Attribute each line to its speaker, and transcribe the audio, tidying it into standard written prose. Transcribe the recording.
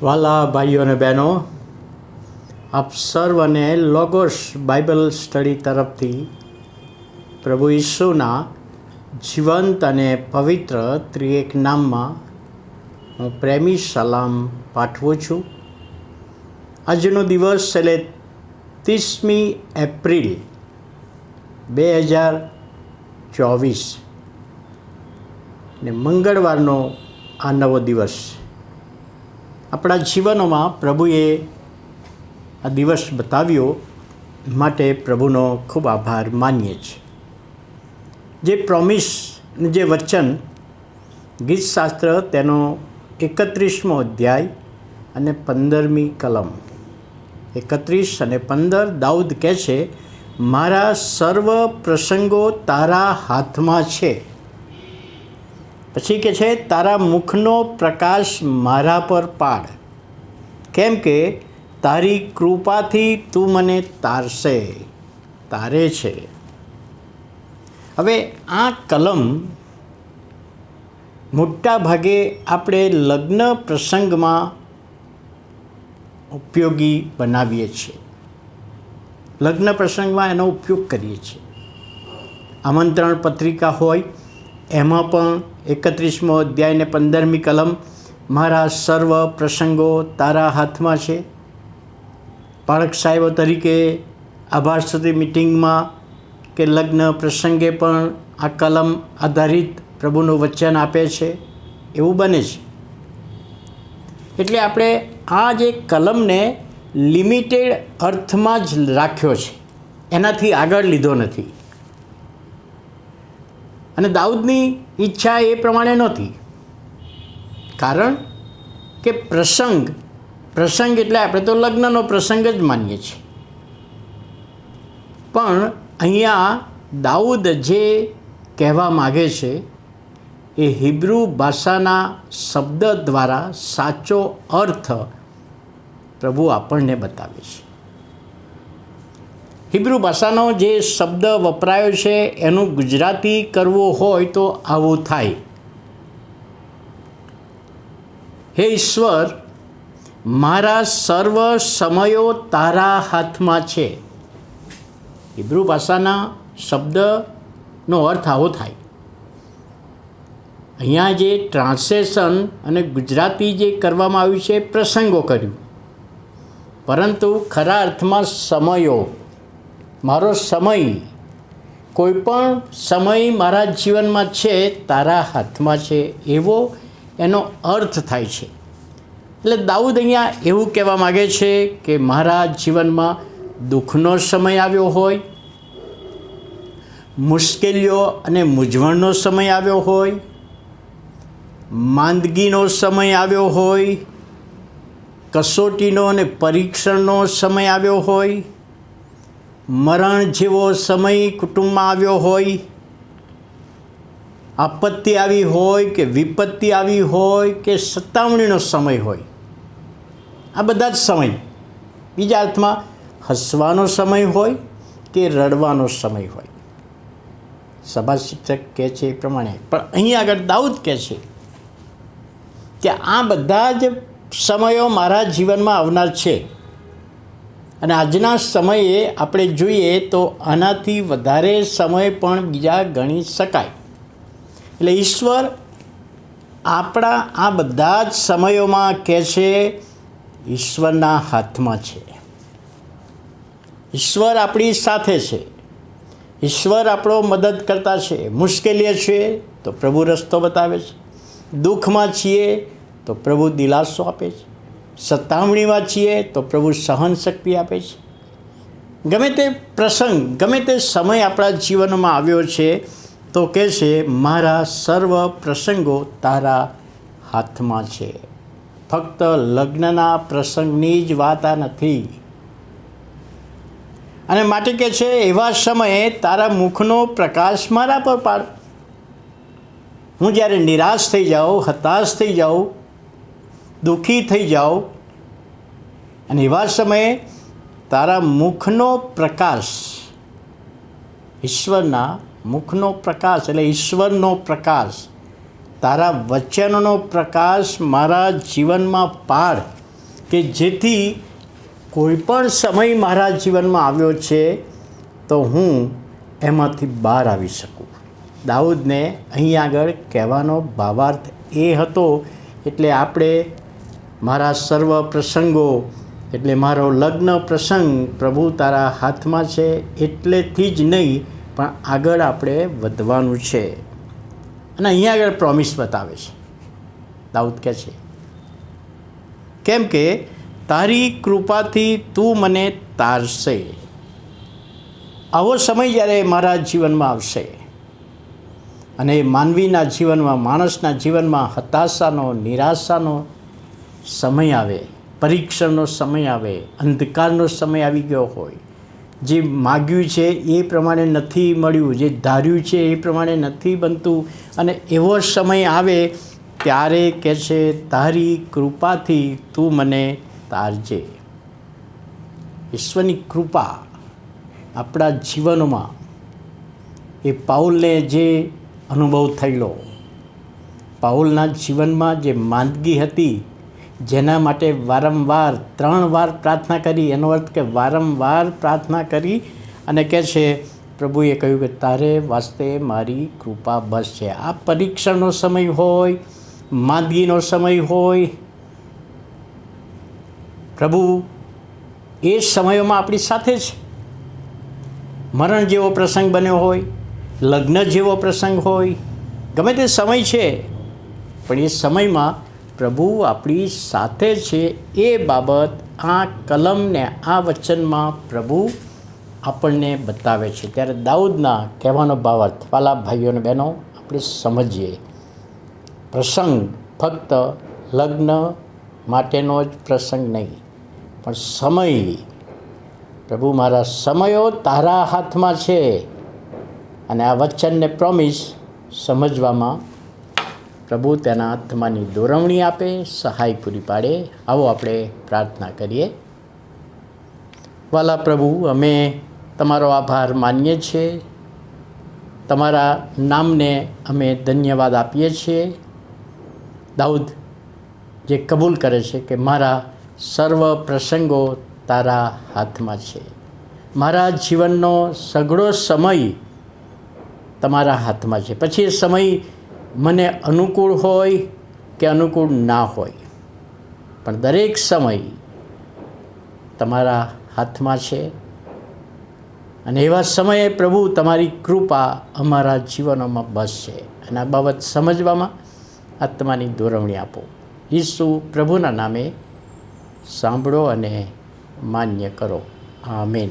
Speaker 1: વાલા ભાઈઓ અને બહેનો, આપ સર્વને લોગોસ બાઇબલ સ્ટડી તરફથી પ્રભુ ઈસુના જીવંત અને પવિત્ર ત્રિએક નામમાં હું પ્રેમી સલામ પાઠવું છું. આજનો દિવસ એટલે 30મી એપ્રિલ 2024 ને મંગળવારનો આ નવો દિવસ. આપણા જીવનોમાં પ્રભુએ આ દિવસ બતાવ્યો માટે પ્રભુનો ખૂબ આભાર માનીએ છીએ. જે પ્રોમિસ, જે વચન, ગીતશાસ્ત્ર તેનો 31મો અધ્યાય અને 15મી કલમ 31 અને 15 દાઉદ કહે છે, મારા સર્વ પ્રસંગો તારા હાથમાં છે. પછી કહે છે, તારા મુખનો પ્રકાશ મારા પર પાડ, કેમ કે તારી કૃપાથી તું મને તારે છે. હવે આ કલમ મોટા ભાગે આપણે લગ્ન પ્રસંગમાં ઉપયોગી બનાવીએ છીએ. લગ્ન પ્રસંગમાં એનો ઉપયોગ કરીએ છીએ. આમંત્રણ પત્રિકા હોય એમાં પણ 31મો અધ્યાય ને 15મી કલમ, મારા સર્વ પ્રસંગો તારા હાથમાં છે. બાળક સાહેબો તરીકે આભાર સ્તુતિ મિટિંગમાં કે લગ્ન પ્રસંગે પણ આ કલમ આધારિત પ્રભુનું વચન આપે છે, એવું બને છે. એટલે આપણે આ જે કલમને લિમિટેડ અર્થમાં જ રાખ્યો છે, એનાથી આગળ લીધો નથી. અને દાઉદની ઈચ્છા એ પ્રમાણે નહોતી, કારણ કે પ્રસંગ એટલે આપણે તો લગ્નનો પ્રસંગ જ માનીએ છીએ. પણ અહીંયા દાઉદ જે કહેવા માગે છે એ હિબ્રુ ભાષાના શબ્દ દ્વારા સાચો અર્થ પ્રભુ આપણને બતાવે છે. હિબ્રુ ભાષાનો જે શબ્દ વપરાયો છે એનું ગુજરાતી કરવું હોય તો આવું થાય, હે ઈશ્વર, મારા સર્વ સમયો તારા હાથમાં છે. હિબ્રુ ભાષાના શબ્દનો અર્થ આવો થાય. અહીંયા જે ટ્રાન્સલેશન અને ગુજરાતી જે કરવામાં આવ્યું છે પ્રસંગો કર્યું, પરંતુ ખરા અર્થમાં સમયો, મારો સમય, કોઈ પણ સમય મારા જીવનમાં છે તારા હાથમાં છે, એવો એનો અર્થ થાય છે. એટલે દાઉદ અહીંયા એવું કહેવા માગે છે કે મારા જીવનમાં દુઃખનો સમય આવ્યો હોય, મુશ્કેલીઓ અને મૂંઝવણનો સમય આવ્યો હોય, માંદગીનો સમય આવ્યો હોય, કસોટીનો અને પરીક્ષણનો સમય આવ્યો હોય, મરણ જેવો સમય કુટુંબમાં આવ્યો હોય, આપત્તિ આવી હોય કે વિપત્તિ આવી હોય કે સતાવણીનો સમય હોય, આ બધા જ સમય, બીજા અર્થમાં હસવાનો સમય હોય કે રડવાનો સમય હોય. સભા શિક્ષક કહે છે એ પ્રમાણે, પણ અહીં આગળ દાઉદ કહે છે કે આ બધા જ સમયો મારા જીવનમાં આવનાર છે. અને આજના સમયે આપણે જોઈએ તો આનાથી વધારે સમય પણ બીજા ગણી શકાય. એટલે ઈશ્વર આપણા આ બધા જ સમયોમાં કહે છે ઈશ્વરના હાથમાં છે. ઈશ્વર આપણી સાથે છે. ઈશ્વર આપણો મદદ કરતા છે. મુશ્કેલી છે તો પ્રભુ રસ્તો બતાવે છે. દુઃખમાં છીએ તો પ્રભુ દિલાસો આપે છે. સતાવણીમાં છીએ તો પ્રભુ સહન શક્તિ આપે છે. ગમે તે પ્રસંગ, ગમે તે સમય આપણા જીવનમાં આવ્યો છે તો કહે છે મારા સર્વ પ્રસંગો તારા હાથમાં છે. ફક્ત લગ્નના પ્રસંગની જ વાત આ નથી. અને માટે કહે છે એવા સમયે તારા મુખનો પ્રકાશ મારા પર પાડ. હું જ્યારે નિરાશ થઈ જાઉં, હતાશ થઈ જાઉં, દુઃખી થઈ જાઉં, અને એવા સમયે તારા મુખનો પ્રકાશ, ઈશ્વરના મુખનો પ્રકાશ એટલે ઈશ્વરનો પ્રકાશ, તારા વચનનો પ્રકાશ મારા જીવનમાં પાડ. કે જેથી કોઈ પણ સમય મારા જીવનમાં આવ્યો છે તો હું એમાંથી બહાર આવી શકું. દાઉદને અહીં આગળ કહેવાનો ભાવાર્થ એ હતો. એટલે આપણે મારા સર્વ પ્રસંગો એટલે મારો લગ્ન પ્રસંગ પ્રભુ તારા હાથમાં છે એટલેથી જ નહીં, પણ આગળ આપણે વધવાનું છે. અને અહીંયા આગળ પ્રોમિસ બતાવે છે. દાઉદ કહે છે કેમ કે તારી કૃપાથી તું મને તારશે. આવો સમય જ્યારે મારા જીવનમાં આવશે અને માનવીના જીવનમાં, માણસના જીવનમાં હતાશાનો, નિરાશાનો સમય આવે, પરીક્ષણનો સમય આવે, અંધકારનો સમય આવી ગયો હોય, જે માગ્યું છે એ પ્રમાણે નથી મળ્યું, જે ધાર્યું છે એ પ્રમાણે નથી બનતું, અને એવો સમય આવે ત્યારે કહે છે તારી કૃપાથી તું મને તારજે. ઈશ્વરની કૃપા આપણા જીવનમાં, એ પાઉલને જે અનુભવ થયેલો, પાઉલના જીવનમાં જે માંદગી હતી, જેના માટે વારંવાર 3 વાર પ્રાર્થના કરી, એનો અર્થ કે વારંવાર પ્રાર્થના કરી અને કહે છે પ્રભુએ કહ્યું કે તારે વાસ્તે મારી કૃપા બસ છે. આ પરીક્ષણનો સમય હોય, માંદગીનો સમય હોય, પ્રભુ એ સમયોમાં આપણી સાથે છે. મરણ જેવો પ્રસંગ બન્યો હોય, લગ્ન જેવો પ્રસંગ હોય, ગમે તે સમય છે, પણ એ સમયમાં પ્રભુ આપણી સાથે છે. એ બાબત આ કલમને, આ વચનમાં પ્રભુ આપણને બતાવે છે. ત્યારે દાઉદના કહેવાનો ભાવાર્થ, વાલા ભાઈઓ અને બહેનો, આપણે સમજીએ. પ્રસંગ ફક્ત લગ્ન માટેનો જ પ્રસંગ નહીં, પણ સમય. પ્રભુ મારા સમયો તારા હાથમાં છે. અને આ વચનને પ્રોમિસ સમજવામાં પ્રભુ તેના આત્માની દોરવણી આપે, સહાય પૂરી પાડે. આવો આપણે પ્રાર્થના કરીએ. વાલા પ્રભુ, અમે તમારો આભાર માનીએ છીએ. તમારા નામને અમે ધન્યવાદ આપીએ છીએ. દાઉદ જે કબૂલ કરે છે કે મારા સર્વ પ્રસંગો તારા હાથમાં છે, મારા જીવનનો સઘળો સમય તમારા હાથમાં છે. પછી એ સમય મને અનુકૂળ હોય કે અનુકૂળ ના હોય, પણ દરેક સમય તમારા હાથમાં છે. અને એવા સમયે પ્રભુ તમારી કૃપા અમારા જીવનોમાં બસશે. અને આ બાબત સમજવામાં આત્માની દોરવણી આપો. ઈસુ પ્રભુના નામે સાંભળો અને માન્ય કરો. આમેન.